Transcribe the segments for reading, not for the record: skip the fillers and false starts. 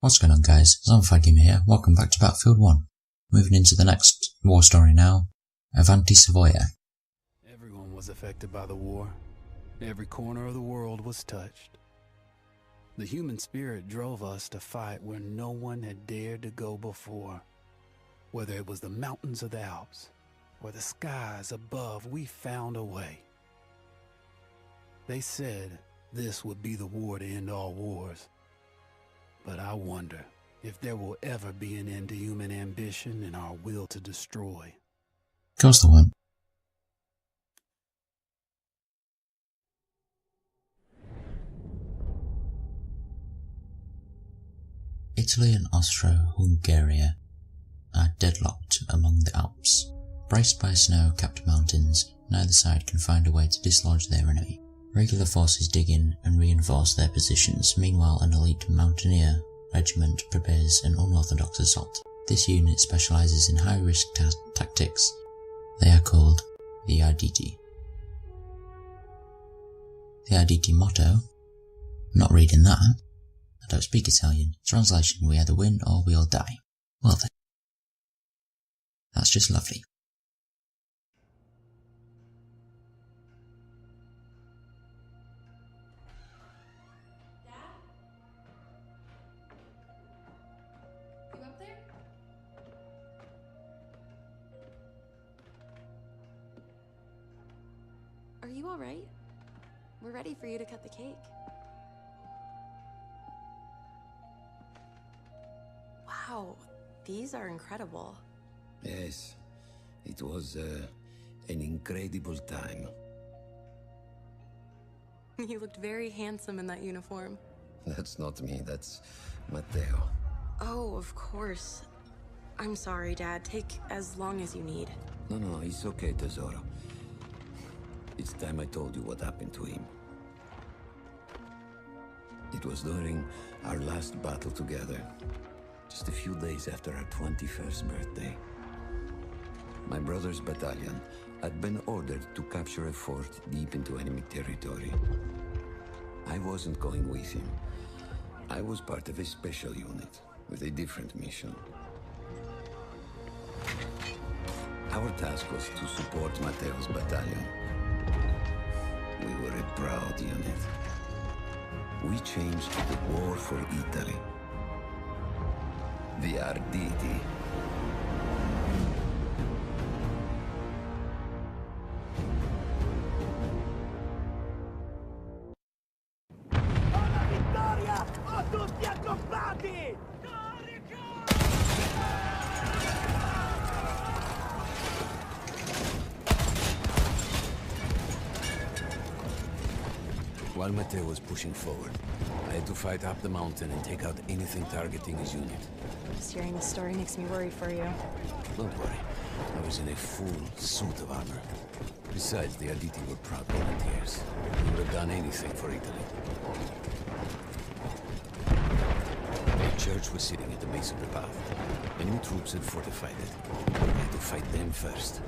What's going on, guys? ZombifiedGamer here. Welcome back to Battlefield 1. Moving into the next war story now. AVANTI SAVOIA. Everyone was affected by the war. Every corner of the world was touched. The human spirit drove us to fight where no one had dared to go before. Whether it was the mountains of the Alps or the skies above, we found a way. They said this would be the war to end all wars. But I wonder if there will ever be an end to human ambition and our will to destroy. Of course there won't. Italy and Austro-Hungary are deadlocked along the Alps. Braced by snow-capped mountains, neither side can find a way to dislodge their enemy. Regular forces dig in and reinforce their positions. Meanwhile, an elite mountaineer regiment prepares an unorthodox assault. This unit specializes in high-risk tactics. They are called the Arditi. The Arditi motto, I'm not reading that, I don't speak Italian. Translation, we either win or we'll die. Well then, that's just lovely. Are you alright? We're ready for you to cut the cake. Wow, these are incredible. Yes, it was an incredible time. You looked very handsome in that uniform. That's not me, that's Matteo. Oh, of course. I'm sorry, Dad. Take as long as you need. No, it's okay, Tesoro. It's time I told you what happened to him. It was during our last battle together, just a few days after our 21st birthday. My brother's battalion had been ordered to capture a fort deep into enemy territory. I wasn't going with him. I was part of a special unit with a different mission. Our task was to support Matteo's battalion. We were a proud unit. We changed the war for Italy. The Arditi. Alla vittoria! O tutti accoppiati! While Matteo was pushing forward, I had to fight up the mountain and take out anything targeting his unit. Just hearing the story makes me worry for you. Don't worry, I was in a full suit of armor. Besides, the Arditi were proud volunteers. They would have done anything for Italy. The church was sitting at the base of the path. Enemy troops had fortified it. We had to fight them first.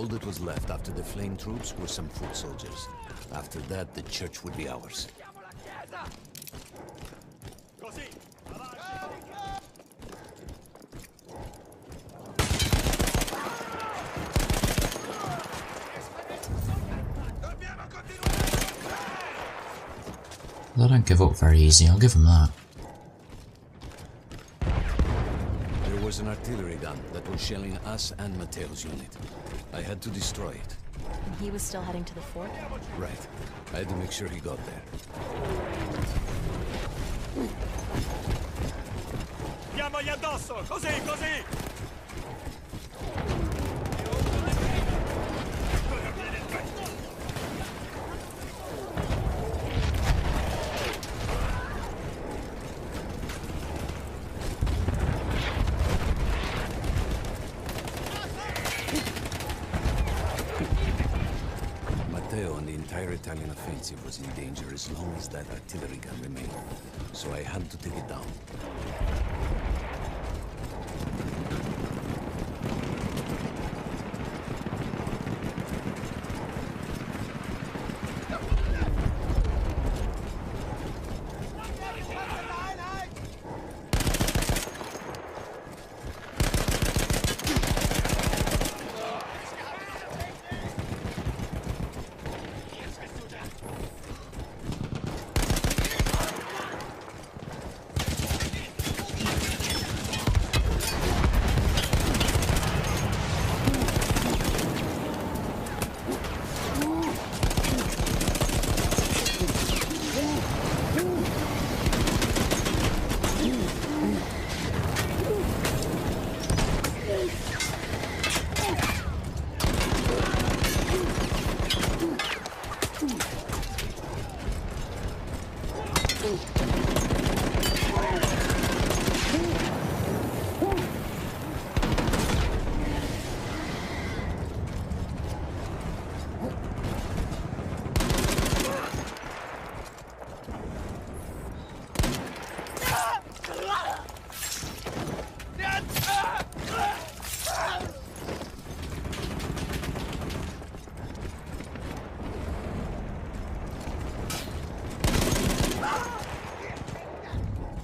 All that was left after the flame troops were some foot soldiers. After that, the church would be ours. They don't give up very easy, I'll give them that. There was an artillery gun that was shelling us and Matteo's unit. I had to destroy it. And he was still heading to the fort? Right. I had to make sure he got there. Andiamogli addosso! Così, così! Matteo and the entire Italian offensive was in danger as long as that artillery gun remained. So I had to take it down.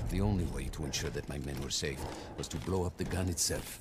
The only way to ensure that my men were safe was to blow up the gun itself.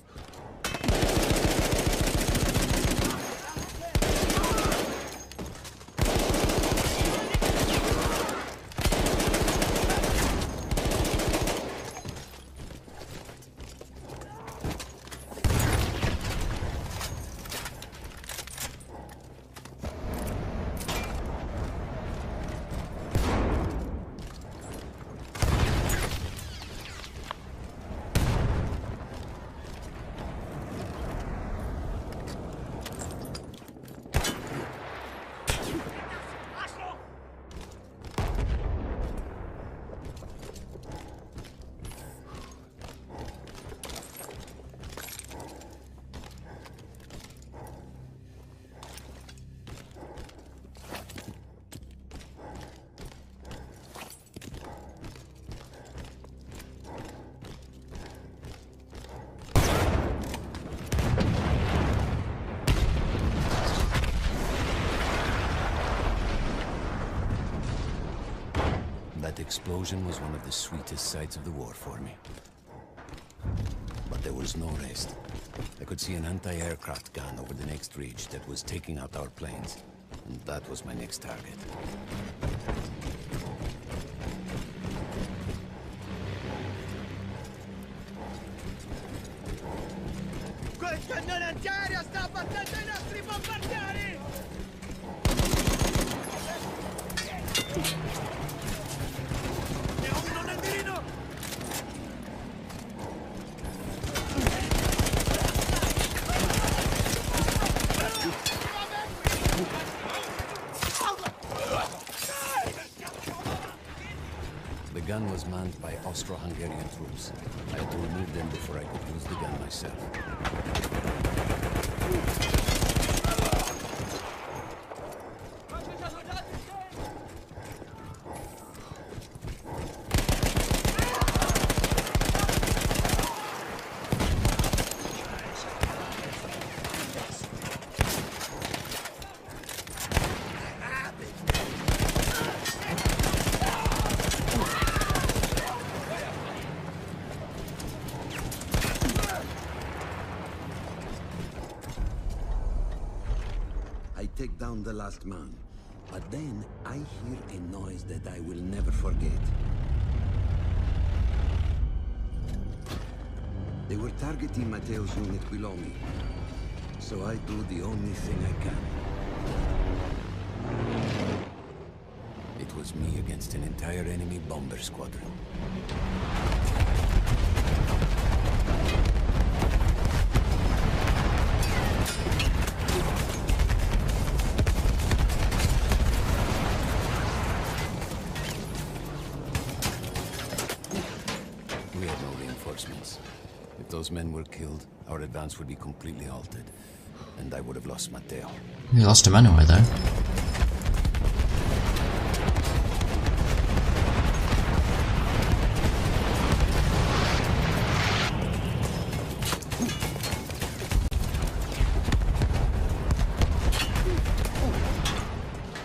That explosion was one of the sweetest sights of the war for me. But there was no rest. I could see an anti-aircraft gun over the next ridge that was taking out our planes. And that was my next target. Quel cannone antiaereo sta abbattendo i nostri bombardieri! Ne ho uno nel mirino! The gun was manned by Austro-Hungarian troops. I had to remove them before I could use the gun myself. take down the last man. But then I hear a noise that I will never forget. They were targeting Matteo's unit below me. So I do the only thing I can. It was me against an entire enemy bomber squadron. We had no reinforcements. If those men were killed, our advance would be completely halted, and I would have lost Matteo. You lost him anyway, though.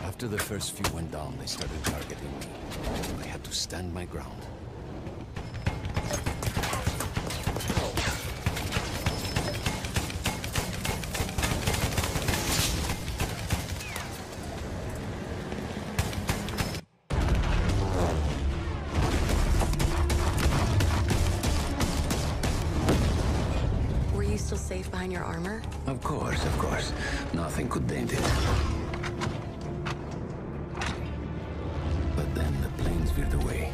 After the first few went down, they started targeting me. I had to stand my ground. Were you still safe behind your armor? Of course, of course. Nothing could dent it. But then the planes veered away.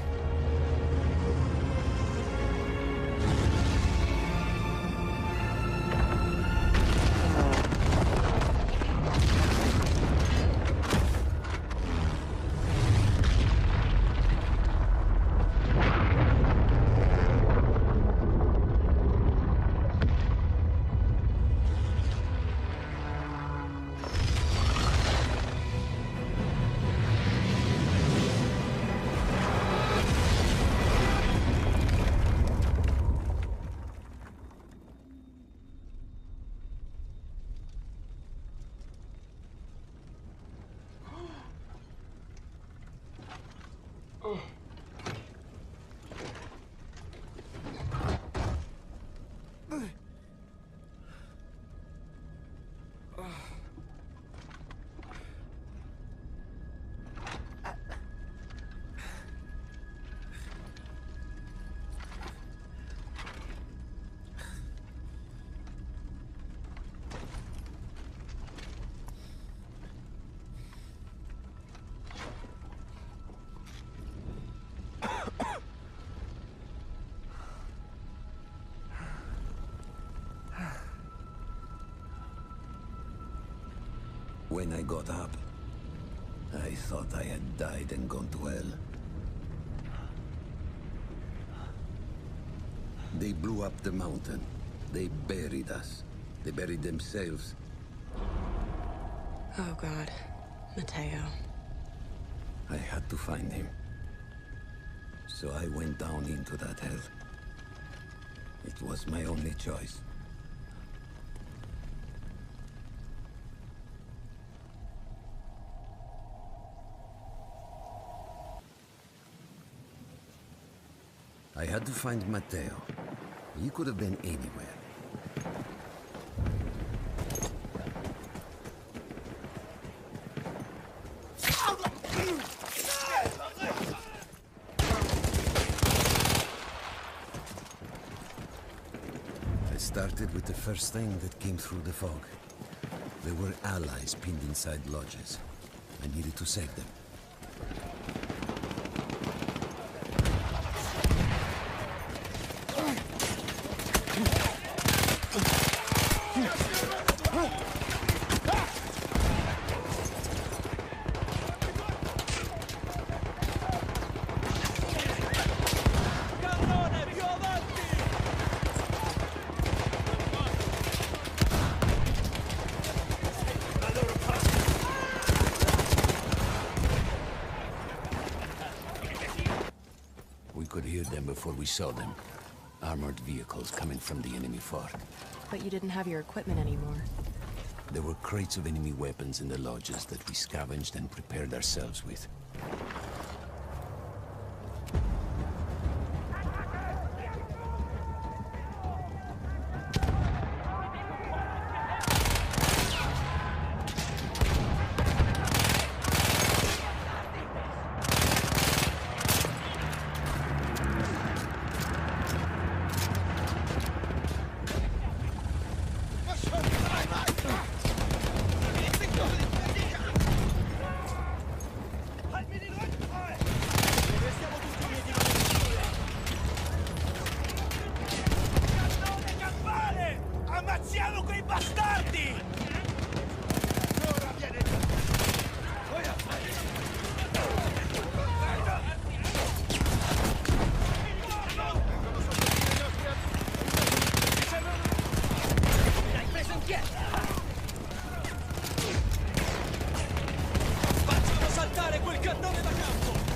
When I got up, I thought I had died and gone to hell. They blew up the mountain. They buried us. They buried themselves. Oh God, Matteo. I had to find him. So I went down into that hell. It was my only choice. I had to find Matteo. He could have been anywhere. I started with the first thing that came through the fog. There were allies pinned inside lodges. I needed to save them. Before we saw them. Armored vehicles coming from the enemy fort. But you didn't have your equipment anymore. There were crates of enemy weapons in the lodges that we scavenged and prepared ourselves with. Prendiamo quei bastardi! Ora viene giù! L'hai preso in piedi! Facciamo saltare quel cannone da campo!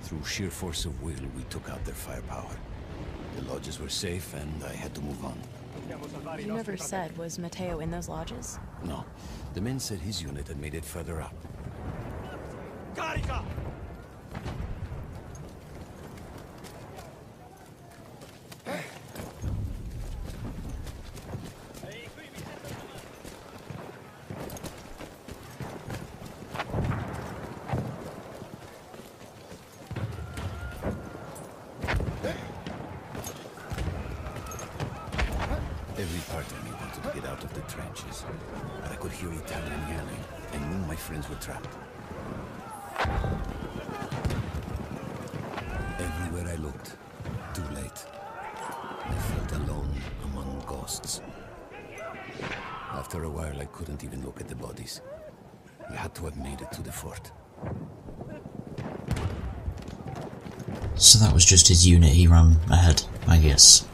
Through sheer force of will, we took out their firepower. The lodges were safe, and I had to move on. You never said, was Matteo in those lodges? No. The men said his unit had made it further up. Carica! Every part of me wanted to get out of the trenches. But I could hear Italian yelling, and knew my friends were trapped. Everywhere I looked, too late. I felt alone among ghosts. After a while, I couldn't even look at the bodies. We had to have made it to the fort. So that was just his unit he ran ahead, I guess.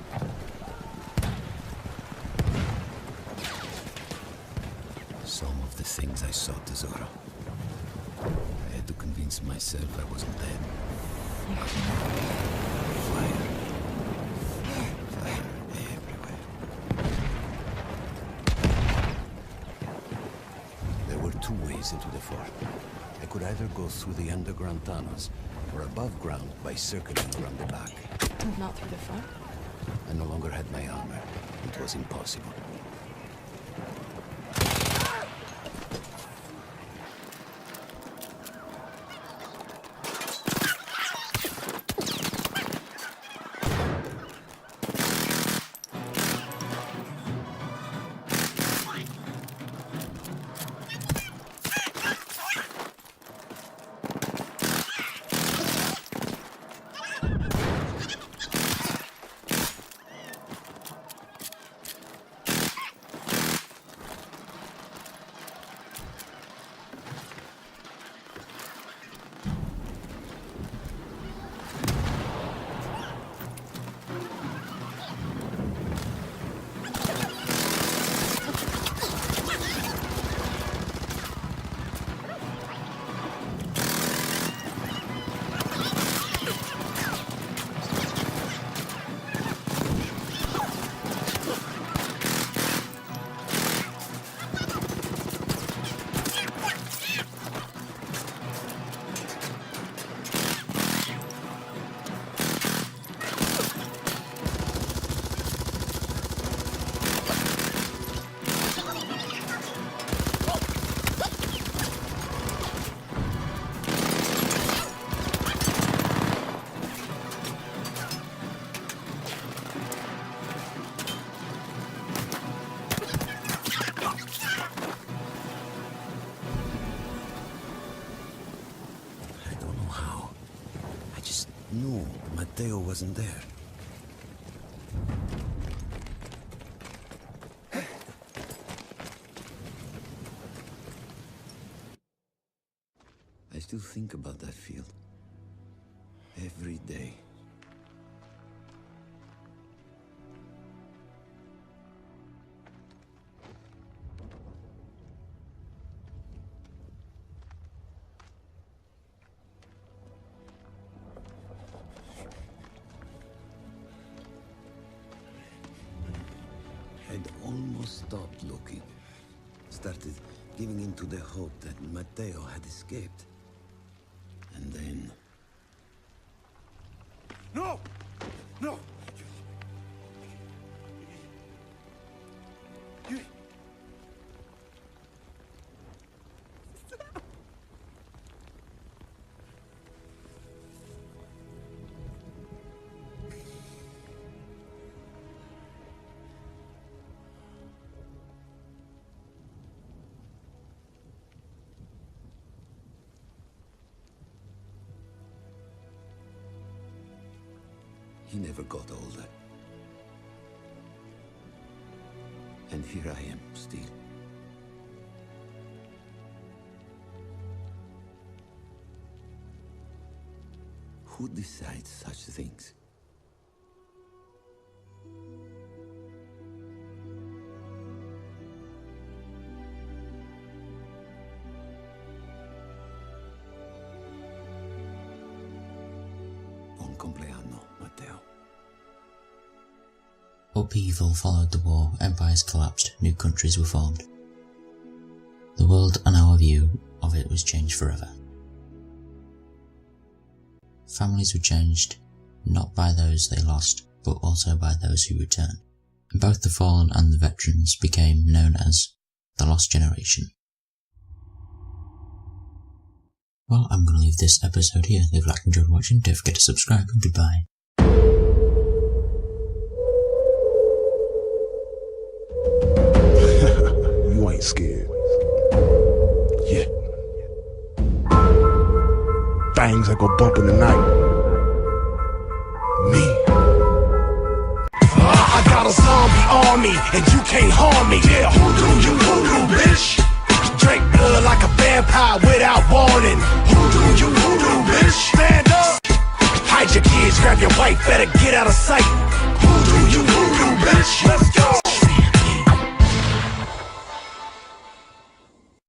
Some of the things I saw, Tesoro. I had to convince myself I wasn't dead. Fire. Fire everywhere. There were two ways into the fort. I could either go through the underground tunnels, or above ground by circling around the back. Not through the front? I no longer had my armor. It was impossible. No, Matteo wasn't there. I still think about that field. Every day. I'd almost stopped looking. Started giving in to the hope that Matteo had escaped. And then... No! No! He never got older. And here I am, still. Who decides such things? Buon compleanno, Matteo. Upheaval followed the war, empires collapsed, new countries were formed. The world and our view of it was changed forever. Families were changed, not by those they lost, but also by those who returned. And both the fallen and the veterans became known as the Lost Generation. Well, I'm going to leave this episode here. If you like and enjoyed watching, don't forget to subscribe, and goodbye. You ain't scared. Yeah. Things that go bump in the night. Me. I got a zombie army, and you can't harm me. Yeah, hoodoo, bitch. Drink blood like a vampire without warning. Hoodoo, bitch. Stand up. Hide your kids, grab your wife, better get out of sight.